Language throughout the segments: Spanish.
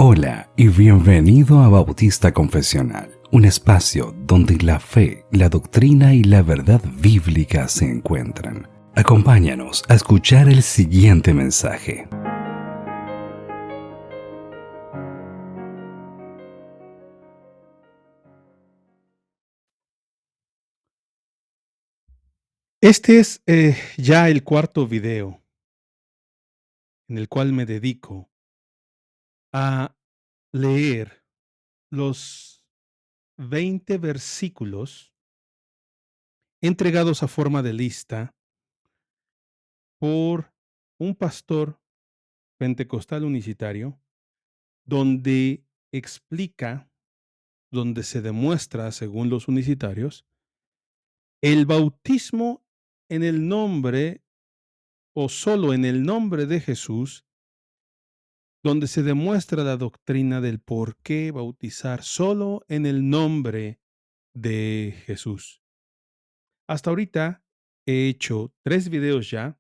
Hola y bienvenido a Bautista Confesional, un espacio donde la fe, la doctrina y la verdad bíblica se encuentran. Acompáñanos a escuchar el siguiente mensaje. Este es ya el cuarto video en el cual me dedico a leer los 20 versículos entregados a forma de lista por un pastor pentecostal unicitario, donde explica, donde se demuestra, según los unicitarios, el bautismo en el nombre o solo en el nombre de Jesús, donde se demuestra la doctrina del por qué bautizar solo en el nombre de Jesús. Hasta ahorita he hecho 3 videos ya,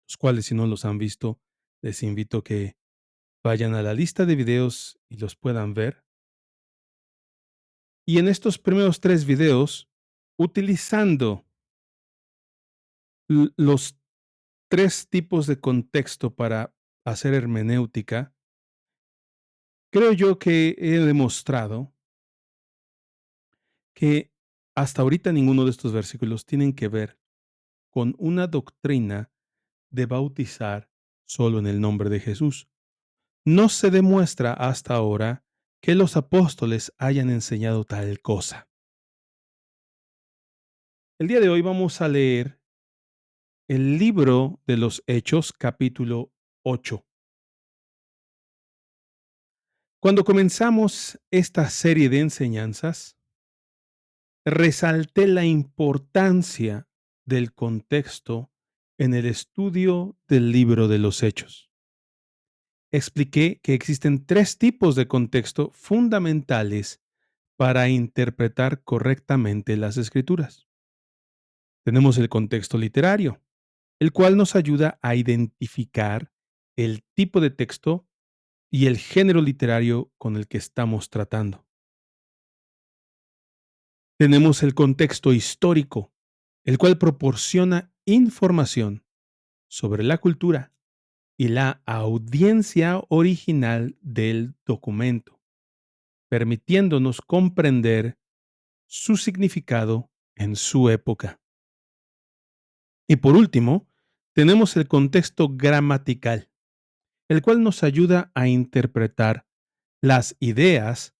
los cuales, si no los han visto, les invito a que vayan a la lista de videos y los puedan ver. Y en estos primeros 3 videos, utilizando los 3 tipos de contexto para hacer hermenéutica, creo yo que he demostrado que hasta ahorita ninguno de estos versículos tienen que ver con una doctrina de bautizar solo en el nombre de Jesús. No se demuestra hasta ahora que los apóstoles hayan enseñado tal cosa. El día de hoy vamos a leer el libro de los Hechos, capítulo 8. Cuando comenzamos esta serie de enseñanzas, resalté la importancia del contexto en el estudio del libro de los Hechos. Expliqué que existen 3 tipos de contexto fundamentales para interpretar correctamente las Escrituras. Tenemos el contexto literario, el cual nos ayuda a identificar el tipo de texto y el género literario con el que estamos tratando. Tenemos el contexto histórico, el cual proporciona información sobre la cultura y la audiencia original del documento, permitiéndonos comprender su significado en su época. Y por último, tenemos el contexto gramatical, el cual nos ayuda a interpretar las ideas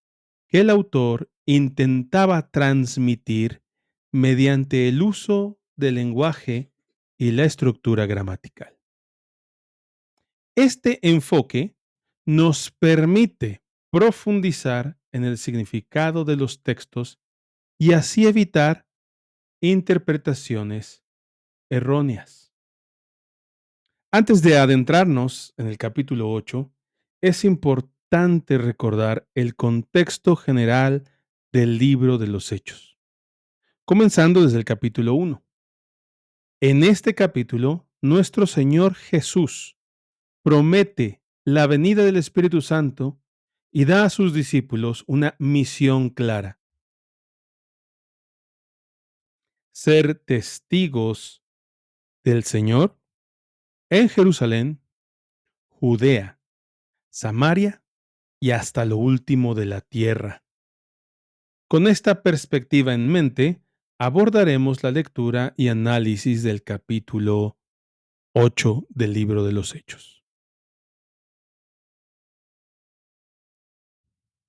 que el autor intentaba transmitir mediante el uso del lenguaje y la estructura gramatical. Este enfoque nos permite profundizar en el significado de los textos y así evitar interpretaciones erróneas. Antes de adentrarnos en el capítulo 8, es importante recordar el contexto general del libro de los Hechos, comenzando desde el capítulo 1. En este capítulo, nuestro Señor Jesús promete la venida del Espíritu Santo y da a sus discípulos una misión clara: ser testigos del Señor en Jerusalén, Judea, Samaria y hasta lo último de la tierra. Con esta perspectiva en mente, abordaremos la lectura y análisis del capítulo 8 del libro de los Hechos.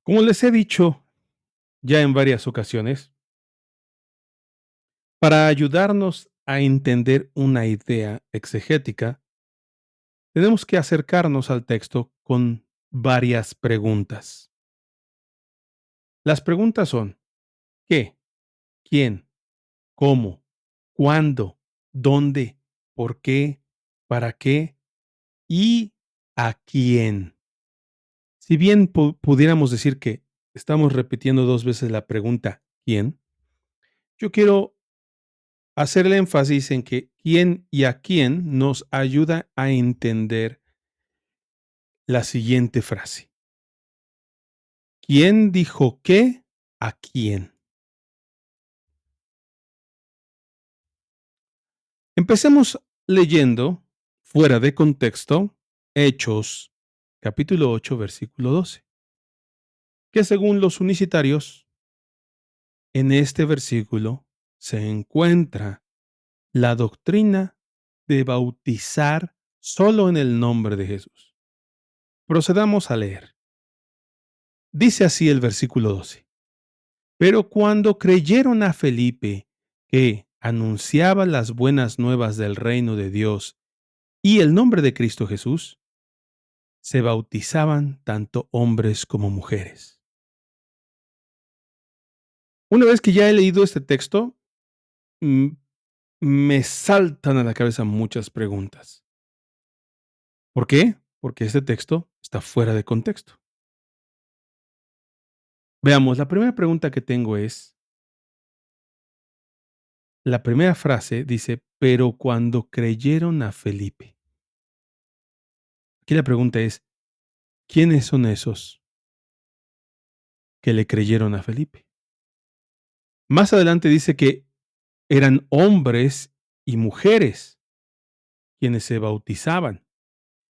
Como les he dicho ya en varias ocasiones, para ayudarnos a entender una idea exegética, tenemos que acercarnos al texto con varias preguntas. Las preguntas son: ¿qué? ¿Quién? ¿Cómo? ¿Cuándo? ¿Dónde? ¿Por qué? ¿Para qué? ¿Y a quién? Si bien pudiéramos decir que estamos repitiendo 2 veces la pregunta ¿quién?, yo quiero hacer el énfasis en que quién y a quién nos ayuda a entender la siguiente frase. ¿Quién dijo qué a quién? Empecemos leyendo, fuera de contexto, Hechos, capítulo 8, versículo 12, que según los unicitarios, en este versículo se encuentra la doctrina de bautizar solo en el nombre de Jesús. Procedamos a leer. Dice así el versículo 12. Pero cuando creyeron a Felipe, que anunciaba las buenas nuevas del reino de Dios y el nombre de Cristo Jesús, se bautizaban tanto hombres como mujeres. Una vez que ya he leído este texto, me saltan a la cabeza muchas preguntas. ¿Por qué? Porque este texto está fuera de contexto. Veamos, la primera pregunta que tengo es, la primera frase dice, pero cuando creyeron a Felipe. Aquí la pregunta es, ¿quiénes son esos que le creyeron a Felipe? Más adelante dice que eran hombres y mujeres quienes se bautizaban.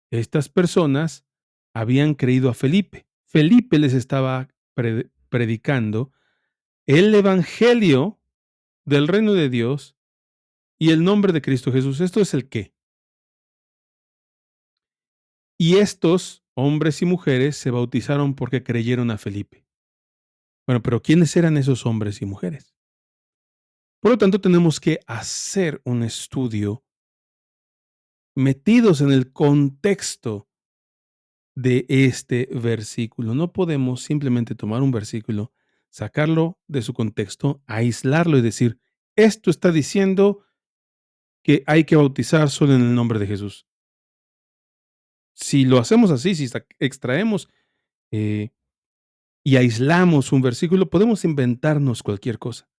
Estas personas habían creído a Felipe. Felipe les estaba predicando el evangelio del reino de Dios y el nombre de Cristo Jesús. Esto es el qué. Y estos hombres y mujeres se bautizaron porque creyeron a Felipe. Bueno, pero ¿quiénes eran esos hombres y mujeres? Por lo tanto, tenemos que hacer un estudio metidos en el contexto de este versículo. No podemos simplemente tomar un versículo, sacarlo de su contexto, aislarlo y decir, esto está diciendo que hay que bautizar solo en el nombre de Jesús. Si lo hacemos así, si extraemos eh, y aislamos un versículo, podemos inventarnos cualquier cosa.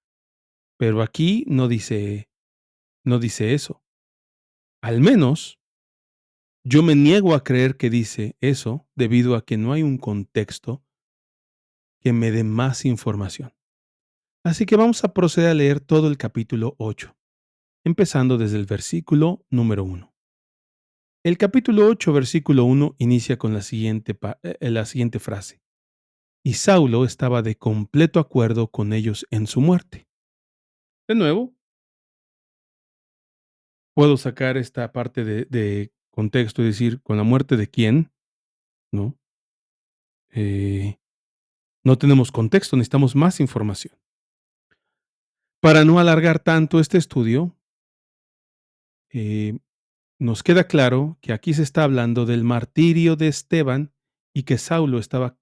Pero aquí no dice eso. Al menos yo me niego a creer que dice eso debido a que no hay un contexto que me dé más información. Así que vamos a proceder a leer todo el capítulo 8, empezando desde el versículo número 1. El capítulo 8, versículo 1, inicia con la siguiente frase. Y Saulo estaba de completo acuerdo con ellos en su muerte. De nuevo, puedo sacar esta parte de contexto y decir, ¿con la muerte de quién? ¿No? No tenemos contexto, necesitamos más información. Para no alargar tanto este estudio, eh, nos queda claro que aquí se está hablando del martirio de Esteban y que Saulo estaba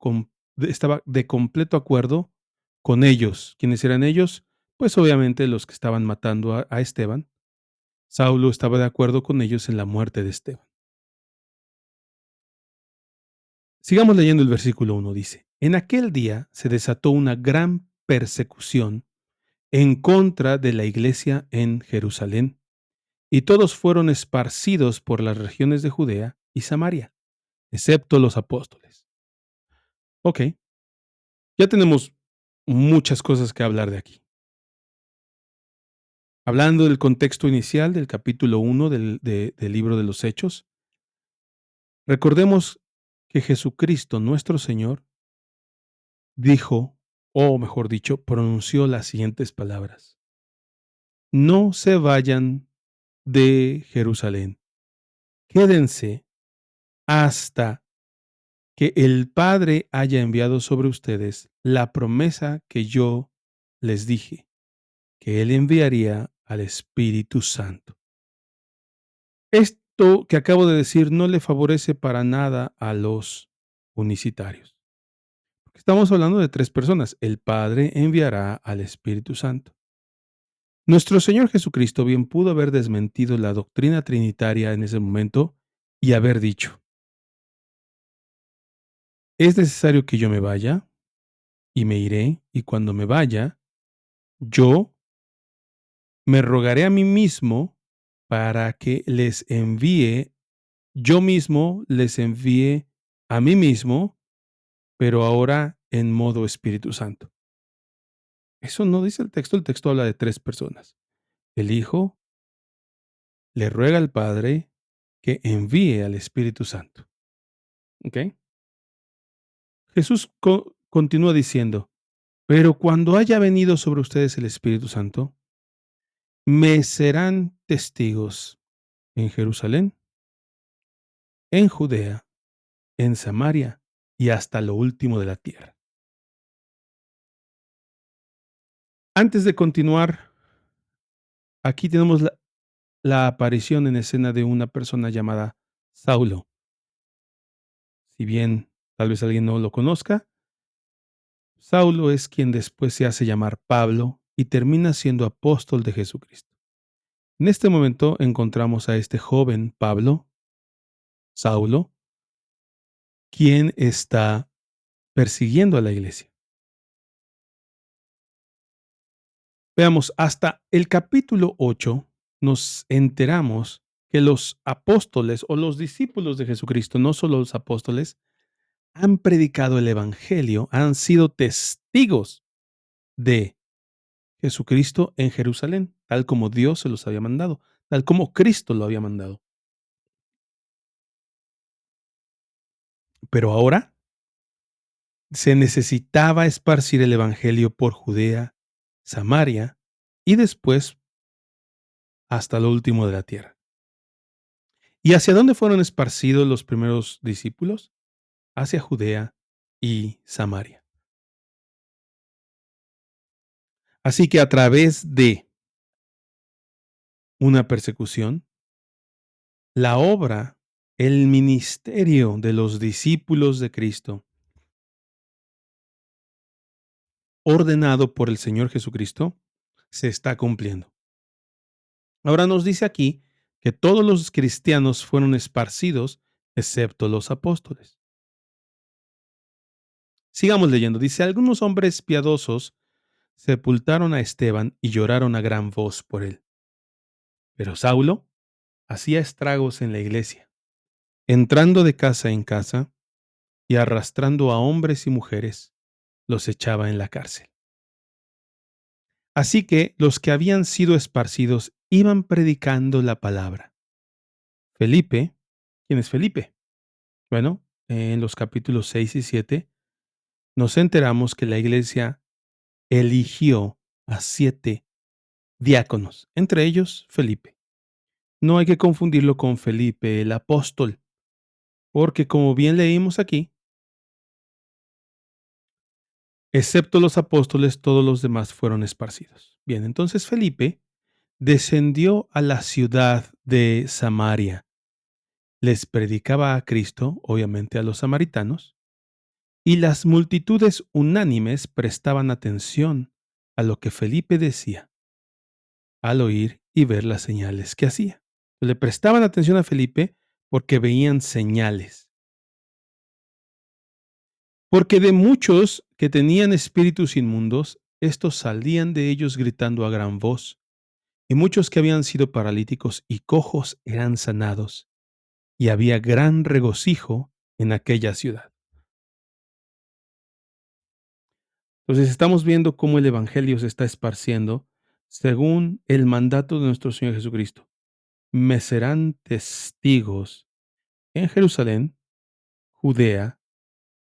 de completo acuerdo con ellos. ¿Quiénes eran ellos? Pues obviamente los que estaban matando a Esteban. Saulo estaba de acuerdo con ellos en la muerte de Esteban. Sigamos leyendo el versículo 1. Dice, en aquel día se desató una gran persecución en contra de la iglesia en Jerusalén, y todos fueron esparcidos por las regiones de Judea y Samaria, excepto los apóstoles. Ok, ya tenemos muchas cosas que hablar de aquí. Hablando del contexto inicial del capítulo 1 del libro de los Hechos, recordemos que Jesucristo, nuestro Señor, dijo, o mejor dicho, pronunció las siguientes palabras. No se vayan de Jerusalén, quédense hasta que el Padre haya enviado sobre ustedes la promesa que yo les dije, que Él enviaría al Espíritu Santo. Esto que acabo de decir no le favorece para nada a los unicitarios. Estamos hablando de tres personas. El Padre enviará al Espíritu Santo. Nuestro Señor Jesucristo bien pudo haber desmentido la doctrina trinitaria en ese momento y haber dicho, es necesario que yo me vaya y me iré, y cuando me vaya, yo me rogaré a mí mismo para que les envíe, yo mismo les envíe a mí mismo, pero ahora en modo Espíritu Santo. Eso no dice el texto habla de 3 personas. El Hijo le ruega al Padre que envíe al Espíritu Santo, ¿ok? Jesús continúa diciendo: "Pero cuando haya venido sobre ustedes el Espíritu Santo, me serán testigos en Jerusalén, en Judea, en Samaria y hasta lo último de la tierra". Antes de continuar, aquí tenemos la aparición en escena de una persona llamada Saulo. Si bien tal vez alguien no lo conozca, Saulo es quien después se hace llamar Pablo y termina siendo apóstol de Jesucristo. En este momento encontramos a este joven Pablo, Saulo, quien está persiguiendo a la iglesia. Veamos, hasta el capítulo 8 nos enteramos que los apóstoles o los discípulos de Jesucristo, no solo los apóstoles, han predicado el Evangelio, han sido testigos de Jesucristo en Jerusalén, tal como Dios se los había mandado, tal como Cristo lo había mandado. Pero ahora se necesitaba esparcir el Evangelio por Judea, Samaria y después hasta lo último de la tierra. ¿Y hacia dónde fueron esparcidos los primeros discípulos? Hacia Judea y Samaria. Así que a través de una persecución, la obra, el ministerio de los discípulos de Cristo, ordenado por el Señor Jesucristo, se está cumpliendo. Ahora nos dice aquí que todos los cristianos fueron esparcidos, excepto los apóstoles. Sigamos leyendo. Dice: algunos hombres piadosos sepultaron a Esteban y lloraron a gran voz por él. Pero Saulo hacía estragos en la iglesia, entrando de casa en casa y arrastrando a hombres y mujeres, los echaba en la cárcel. Así que los que habían sido esparcidos iban predicando la palabra. Felipe, ¿quién es Felipe? Bueno, en los capítulos 6 y 7 nos enteramos que la iglesia eligió a 7 diáconos, entre ellos Felipe. No hay que confundirlo con Felipe el apóstol, porque como bien leímos aquí, excepto los apóstoles, todos los demás fueron esparcidos. Bien, entonces Felipe descendió a la ciudad de Samaria. Les predicaba a Cristo, obviamente a los samaritanos, y las multitudes unánimes prestaban atención a lo que Felipe decía al oír y ver las señales que hacía. Le prestaban atención a Felipe porque veían señales. Porque de muchos que tenían espíritus inmundos, estos salían de ellos gritando a gran voz, y muchos que habían sido paralíticos y cojos eran sanados, y había gran regocijo en aquella ciudad. Entonces estamos viendo cómo el Evangelio se está esparciendo según el mandato de nuestro Señor Jesucristo. Me serán testigos en Jerusalén, Judea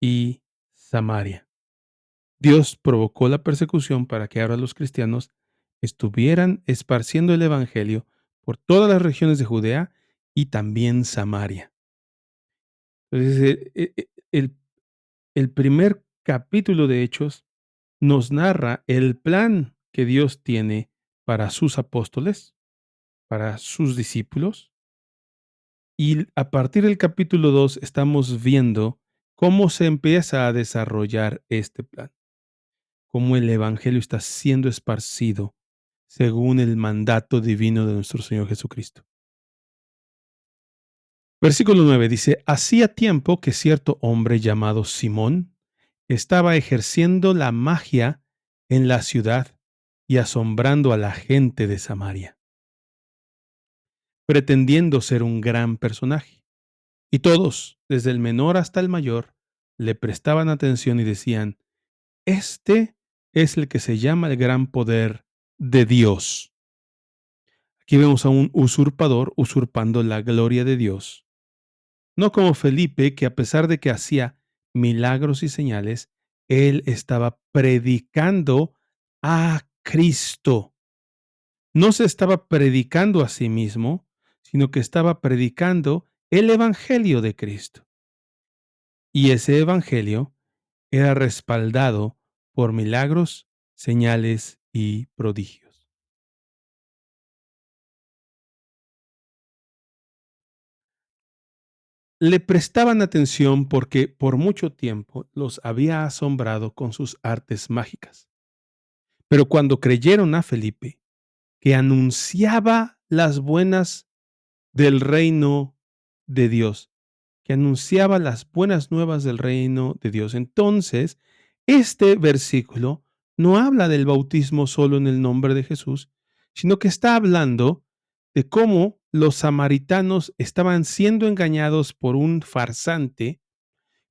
y Samaria. Dios provocó la persecución para que ahora los cristianos estuvieran esparciendo el Evangelio por todas las regiones de Judea y también Samaria. Entonces, el primer capítulo de Hechos nos narra el plan que Dios tiene para sus apóstoles, para sus discípulos, y a partir del capítulo 2 estamos viendo cómo se empieza a desarrollar este plan, cómo el Evangelio está siendo esparcido según el mandato divino de nuestro Señor Jesucristo. Versículo 9 dice: hacía tiempo que cierto hombre llamado Simón estaba ejerciendo la magia en la ciudad y asombrando a la gente de Samaria, pretendiendo ser un gran personaje. Y todos, desde el menor hasta el mayor, le prestaban atención y decían: Este es el que se llama el gran poder de Dios. Aquí vemos a un usurpador usurpando la gloria de Dios. No como Felipe, que a pesar de que hacía milagros y señales, él estaba predicando a Cristo. No se estaba predicando a sí mismo, sino que estaba predicando el Evangelio de Cristo. Y ese Evangelio era respaldado por milagros, señales y prodigios. Le prestaban atención porque por mucho tiempo los había asombrado con sus artes mágicas. Pero cuando creyeron a Felipe, que anunciaba las buenas del reino de Dios, que anunciaba las buenas nuevas del reino de Dios. Entonces, este versículo no habla del bautismo solo en el nombre de Jesús, sino que está hablando de cómo los samaritanos estaban siendo engañados por un farsante,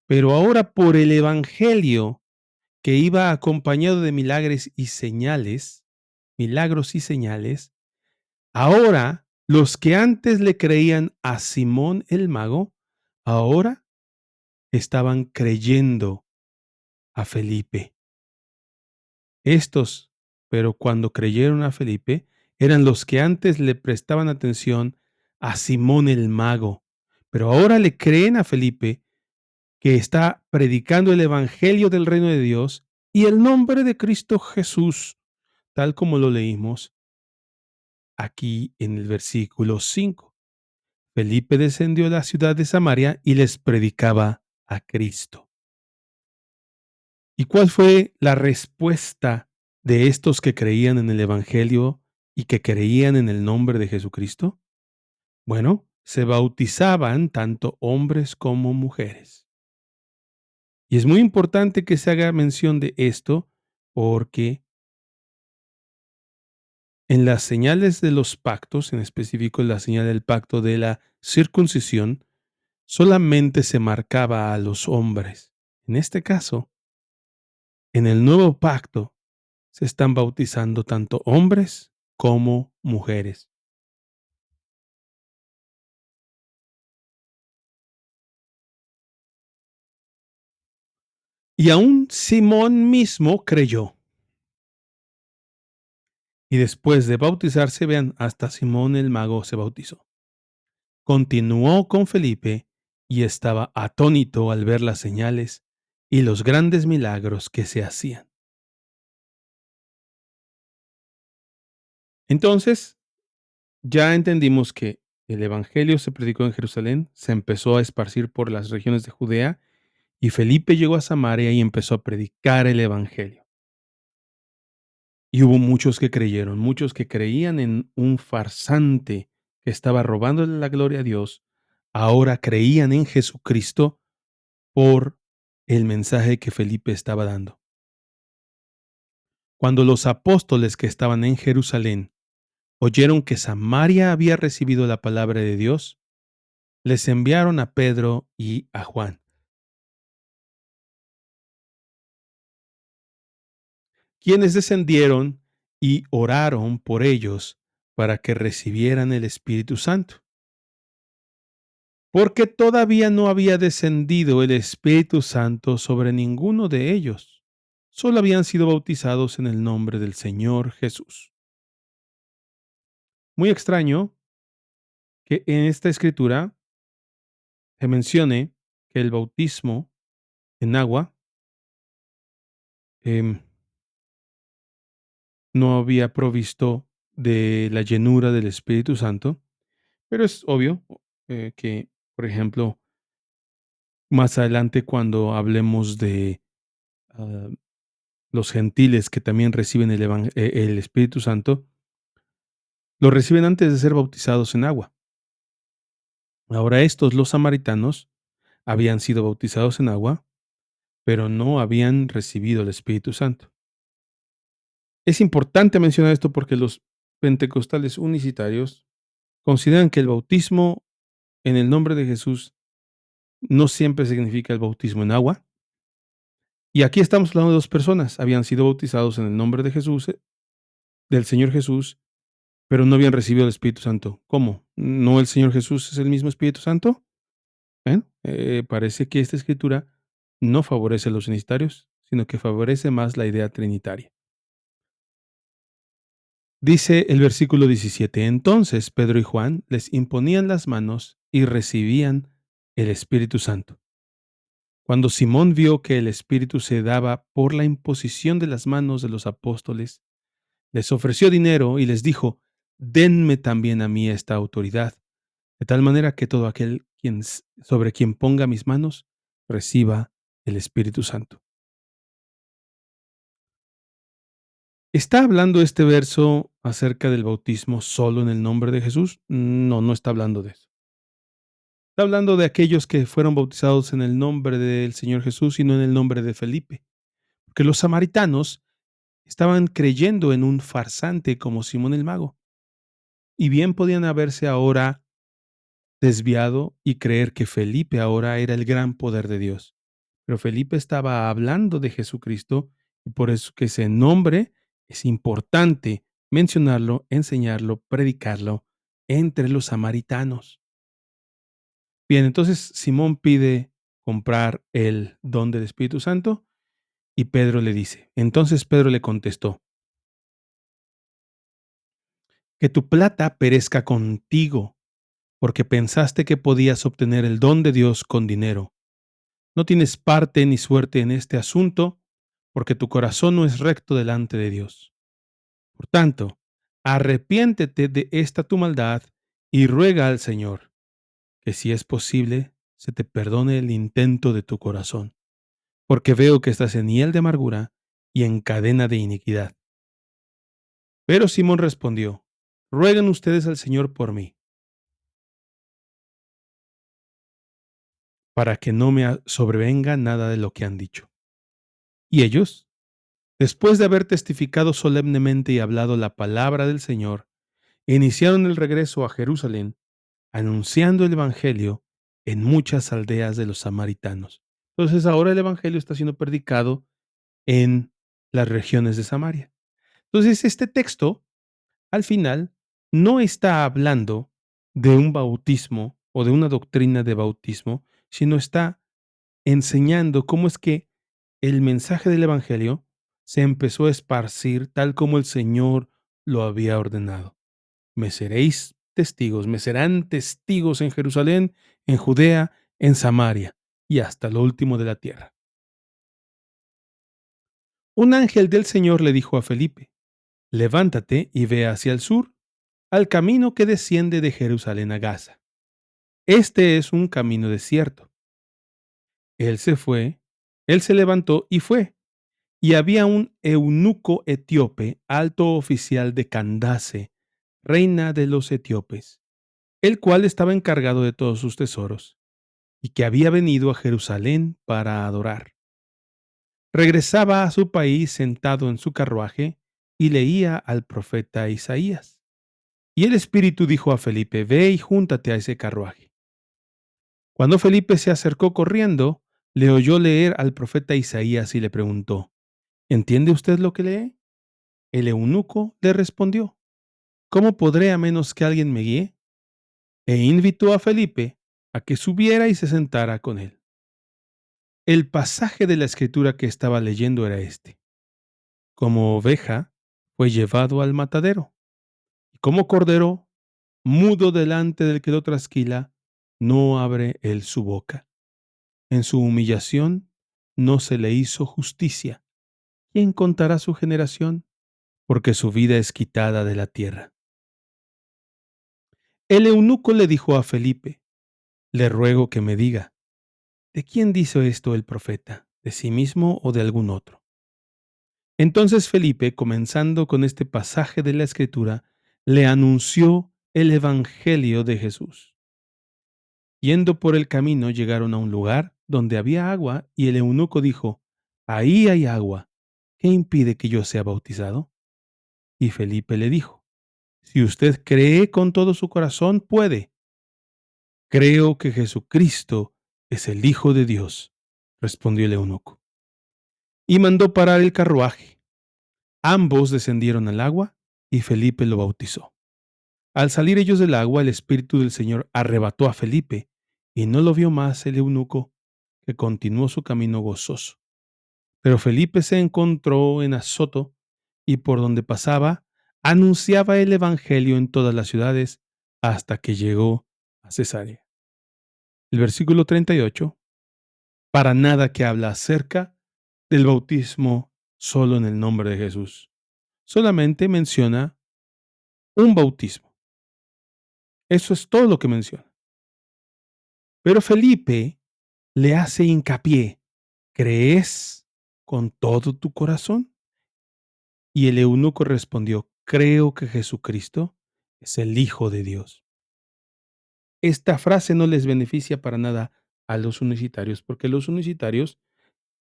pero ahora por el evangelio que iba acompañado de milagros y señales, ahora los que antes le creían a Simón el mago, ahora estaban creyendo a Felipe. Estos, pero cuando creyeron a Felipe, eran los que antes le prestaban atención a Simón el mago, pero ahora le creen a Felipe, que está predicando el evangelio del reino de Dios y el nombre de Cristo Jesús, tal como lo leímos aquí en el versículo 5. Felipe descendió a la ciudad de Samaria y les predicaba a Cristo. ¿Y cuál fue la respuesta de estos que creían en el Evangelio y que creían en el nombre de Jesucristo? Bueno, se bautizaban tanto hombres como mujeres. Y es muy importante que se haga mención de esto porque en las señales de los pactos, en específico en la señal del pacto de la circuncisión, solamente se marcaba a los hombres. En este caso, en el nuevo pacto se están bautizando tanto hombres como mujeres. Y aún Simón mismo creyó. Y después de bautizarse, vean, hasta Simón el mago se bautizó. Continuó con Felipe y estaba atónito al ver las señales y los grandes milagros que se hacían. Entonces, ya entendimos que el Evangelio se predicó en Jerusalén, se empezó a esparcir por las regiones de Judea y Felipe llegó a Samaria y empezó a predicar el Evangelio. Y hubo muchos que creían en un farsante que estaba robándole la gloria a Dios, ahora creían en Jesucristo por el mensaje que Felipe estaba dando. Cuando los apóstoles que estaban en Jerusalén oyeron que Samaria había recibido la palabra de Dios, les enviaron a Pedro y a Juan, quienes descendieron y oraron por ellos para que recibieran el Espíritu Santo, porque todavía no había descendido el Espíritu Santo sobre ninguno de ellos. Solo habían sido bautizados en el nombre del Señor Jesús. Muy extraño que en esta escritura se mencione que el bautismo en agua em, no había provisto de la llenura del Espíritu Santo, pero es obvio que, por ejemplo, más adelante cuando hablemos de ah, los gentiles que también reciben el Espíritu Santo, lo reciben antes de ser bautizados en agua. Ahora estos, los samaritanos, habían sido bautizados en agua, pero no habían recibido el Espíritu Santo. Es importante mencionar esto porque los pentecostales unicitarios consideran que el bautismo en el nombre de Jesús no siempre significa el bautismo en agua, Y aquí estamos hablando de dos personas, habían sido bautizados en el nombre de Jesús, del Señor Jesús, pero no habían recibido el Espíritu Santo. ¿Cómo? ¿No el Señor Jesús es el mismo Espíritu Santo? Parece que esta escritura no favorece a los unitarios, sino que favorece más la idea trinitaria. Dice el versículo 17: entonces Pedro y Juan les imponían las manos y recibían el Espíritu Santo. Cuando Simón vio que el Espíritu se daba por la imposición de las manos de los apóstoles, les ofreció dinero y les dijo: denme también a mí esta autoridad, de tal manera que todo aquel sobre quien ponga mis manos reciba el Espíritu Santo. ¿Está hablando este verso acerca del bautismo solo en el nombre de Jesús? No, no está hablando de eso. Está hablando de aquellos que fueron bautizados en el nombre del Señor Jesús y no en el nombre de Felipe. Porque los samaritanos estaban creyendo en un farsante como Simón el Mago. Y bien podían haberse ahora desviado y creer que Felipe ahora era el gran poder de Dios. Pero Felipe estaba hablando de Jesucristo y por eso que ese nombre es importante mencionarlo, enseñarlo, predicarlo entre los samaritanos. Bien, entonces Simón pide comprar el don del Espíritu Santo y Pedro le dice. Entonces Pedro le contestó: que tu plata perezca contigo, porque pensaste que podías obtener el don de Dios con dinero. No tienes parte ni suerte en este asunto, porque tu corazón no es recto delante de Dios. Por tanto, arrepiéntete de esta tu maldad y ruega al Señor, que si es posible, se te perdone el intento de tu corazón, porque veo que estás en hiel de amargura y en cadena de iniquidad. Pero Simón respondió: rueguen ustedes al Señor por mí, para que no me sobrevenga nada de lo que han dicho. Y ellos, después de haber testificado solemnemente y hablado la palabra del Señor, iniciaron el regreso a Jerusalén, anunciando el Evangelio en muchas aldeas de los samaritanos. Entonces ahora el Evangelio está siendo predicado en las regiones de Samaria. Entonces este texto, al final, no está hablando de un bautismo o de una doctrina de bautismo, sino está enseñando cómo es que el mensaje del Evangelio se empezó a esparcir tal como el Señor lo había ordenado. Me seréis testigos, me serán testigos en Jerusalén, en Judea, en Samaria y hasta lo último de la tierra. Un ángel del Señor le dijo a Felipe: levántate y ve hacia el sur, al camino que desciende de Jerusalén a Gaza. Este es un camino desierto. Él se fue, él se levantó y fue. Y había un eunuco etíope, alto oficial de Candace, reina de los etíopes, el cual estaba encargado de todos sus tesoros, y que había venido a Jerusalén para adorar. Regresaba a su país sentado en su carruaje y leía al profeta Isaías. Y el Espíritu dijo a Felipe: ve y júntate a ese carruaje. Cuando Felipe se acercó corriendo, le oyó leer al profeta Isaías y le preguntó: ¿entiende usted lo que lee? El eunuco le respondió: ¿cómo podré a menos que alguien me guíe? E invitó a Felipe a que subiera y se sentara con él. El pasaje de la escritura que estaba leyendo era este: como oveja fue llevado al matadero, y como cordero mudo delante del que lo trasquila, no abre él su boca. En su humillación no se le hizo justicia. ¿Quién contará su generación? Porque su vida es quitada de la tierra. El eunuco le dijo a Felipe: le ruego que me diga, ¿de quién dice esto el profeta? ¿De sí mismo o de algún otro? Entonces Felipe, comenzando con este pasaje de la Escritura, le anunció el Evangelio de Jesús. Yendo por el camino llegaron a un lugar donde había agua y el eunuco dijo: ahí hay agua, ¿qué impide que yo sea bautizado? Y Felipe le dijo: si usted cree con todo su corazón, puede. Creo que Jesucristo es el Hijo de Dios, respondió el eunuco. y mandó parar el carruaje. Ambos descendieron al agua y Felipe lo bautizó. Al salir ellos del agua, el Espíritu del Señor arrebató a Felipe y no lo vio más el eunuco, que continuó su camino gozoso. Pero Felipe se encontró en Azoto y por donde pasaba anunciaba el evangelio en todas las ciudades hasta que llegó a Cesarea. El versículo 38, para nada que habla acerca del bautismo solo en el nombre de Jesús. Solamente menciona un bautismo. Eso es todo lo que menciona. Pero Felipe le hace hincapié: ¿crees con todo tu corazón? Y el eunuco respondió: creo que Jesucristo es el Hijo de Dios. Esta frase no les beneficia para nada a los unicitarios, porque los unicitarios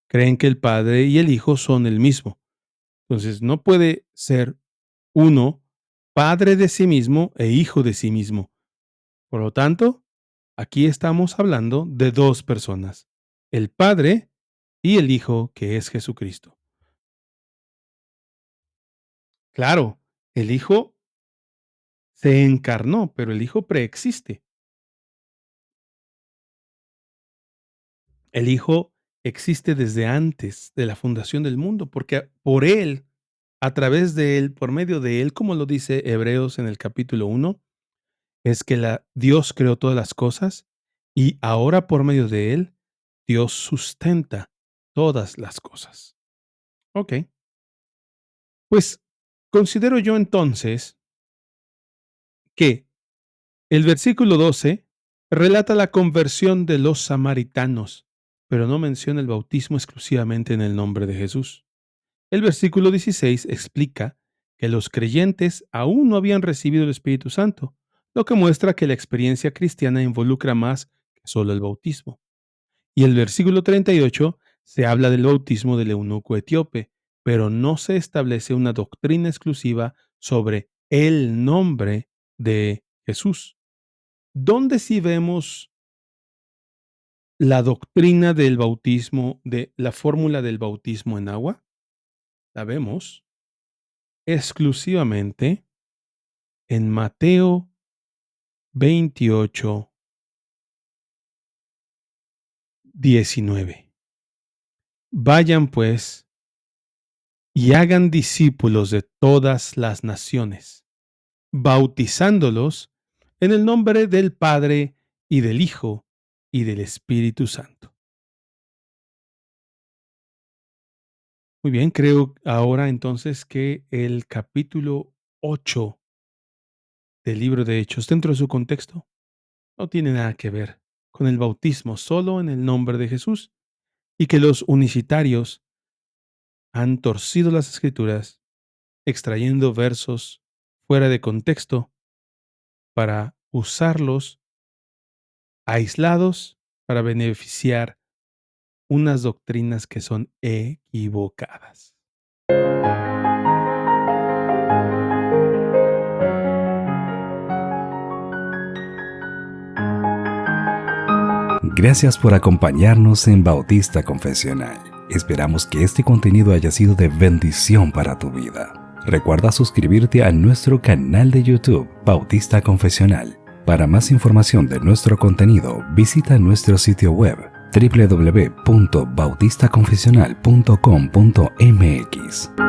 creen que el Padre y el Hijo son el mismo. Entonces no puede ser uno Padre de sí mismo e Hijo de sí mismo. Por lo tanto, aquí estamos hablando de dos personas: el Padre y el Hijo, que es Jesucristo. Claro, el Hijo se encarnó, pero el Hijo preexiste. El Hijo existe desde antes de la fundación del mundo, porque por Él, a través de Él, por medio de Él, como lo dice Hebreos en el capítulo 1, es que Dios creó todas las cosas y ahora por medio de Él, Dios sustenta todas las cosas. Ok. Pues considero yo entonces que el versículo 12 relata la conversión de los samaritanos, pero no menciona el bautismo exclusivamente en el nombre de Jesús. El versículo 16 explica que los creyentes aún no habían recibido el Espíritu Santo, lo que muestra que la experiencia cristiana involucra más que solo el bautismo. Y el versículo 38 se habla del bautismo del eunuco etíope, pero no se establece una doctrina exclusiva sobre el nombre de Jesús. ¿Dónde sí vemos la doctrina del bautismo, de la fórmula del bautismo en agua? La vemos exclusivamente en Mateo 28, 19. Vayan pues y hagan discípulos de todas las naciones, bautizándolos en el nombre del Padre y del Hijo y del Espíritu Santo. Muy bien, creo ahora entonces que el capítulo 8 del libro de Hechos, dentro de su contexto, no tiene nada que ver con el bautismo solo en el nombre de Jesús, y que los unicitarios han torcido las escrituras extrayendo versos fuera de contexto para usarlos aislados para beneficiar unas doctrinas que son equivocadas. Gracias por acompañarnos en Bautista Confesional. Esperamos que este contenido haya sido de bendición para tu vida. Recuerda suscribirte a nuestro canal de YouTube, Bautista Confesional. Para más información de nuestro contenido, visita nuestro sitio web www.bautistaconfesional.com.mx.